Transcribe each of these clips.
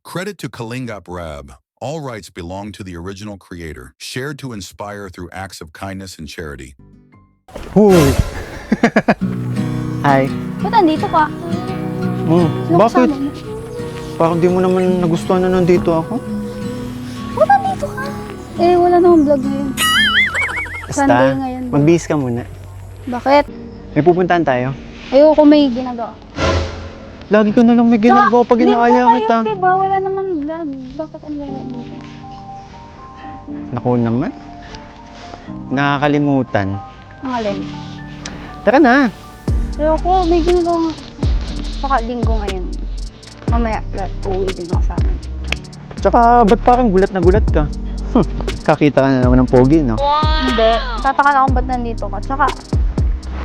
Credit to Kalingap Rab. All rights belong to the original creator, shared to inspire through acts of kindness and charity. Hoy! Hi. Ba't nandito ka? Sino Bakit? kasama mo? Parang di mo naman nagustuhan na nandito ako. Ba't nandito ka? Eh, wala namang vlog ngayon. Sunday ngayon. Magbihis ka muna. Bakit? May pupuntahan tayo. Ayoko may ginagawa. Lagi ka na lang may ginagawa pag inaaya kita. Hindi diba? Wala namang vlog. Bakit ang gano'n dito? Naku naman. Nakakalimutan. Ang alin? Tara na. Ayoko, may ginagawa nga. Saka linggo ngayon. Mamaya, uuwi din ako sa akin. Tsaka, ba't parang gulat na gulat ka? Kakita ka na naman ng pogi, no? Hindi. Tataka na kung ba't nandito ka. Tsaka,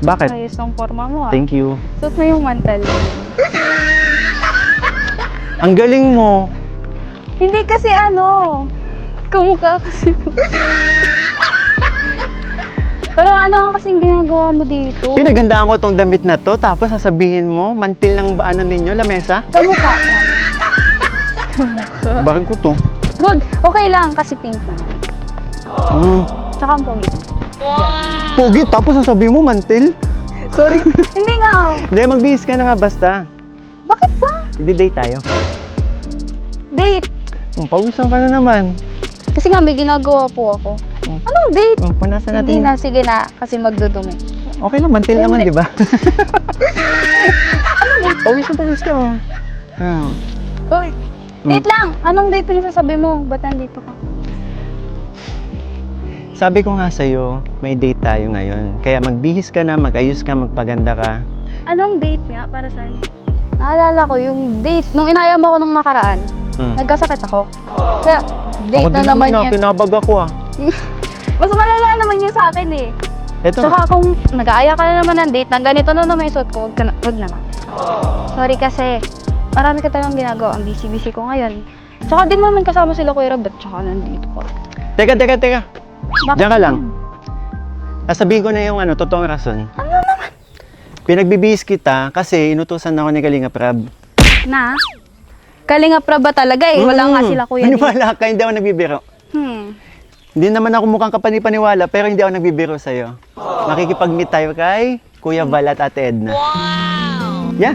Bakit? ayos ang forma mo ah. Thank you. Suot mo yung mantel. Ang galing mo. Hindi kasi ano, kamukha kasi. Pero ano ang kasing ginagawa mo dito? Pinagandaan ko tong damit na to, tapos sasabihin mo, mantil ng ano ninyo, lamesa? Kamukha. Bakit ko to? Good. Okay lang kasi pink na. Tsaka ang pogi. Pogi, tapos sasabihin mo, mantil? Sorry. Hindi nga. Hindi, magbihis ka na nga basta. Bakit ba? Hindi-date tayo. Date. Pawisan ka na naman. Kasi nga may ginagawa po ako. Anong date? Punasan natin. Hindi na, sige na. Kasi magdudumi. Okay lang, mantil naman, di ba? Pawis ka. Uy, date lang. Anong date pinasasabi mo? Ba't nandito ka? Sabi ko nga sa'yo, may date tayo ngayon. Kaya magbihis ka na, mag-ayos ka, magpaganda ka. Anong date nga para saan? Naalala ko yung date. Nung inayam ako nung nakaraan, nagkasakit ako. Kaya, date na naman yan. Pinabag ako ah. Mas malala naman yun sa akin eh. Eto, Tsaka kung nag-aaya ka na naman ng date, na ganito na naman yung suot ko, wag naman. Sorry kasi, marami ka talagang ginagawa. Ang busy-busy ko ngayon. Tsaka din naman kasama sila Kuya Rob, at tsaka nandito ko. Teka. Bakit? Diyan ka lang. Sasabihin ko na yung totoong rason. Ano naman? Pinagbibihis kita kasi inutusan ako ni Kalingap Rab. Na? Kalingap Rab ba talaga eh? Wala nga sila Kuya dito. Maniwala ka, hindi ako nagbibiro. Hindi naman ako mukhang kapani-paniwala, pero hindi ako nagbibiro sa'yo. Makikipag-meet tayo kay Kuya Val at Ate Edna. Wow! Yeah.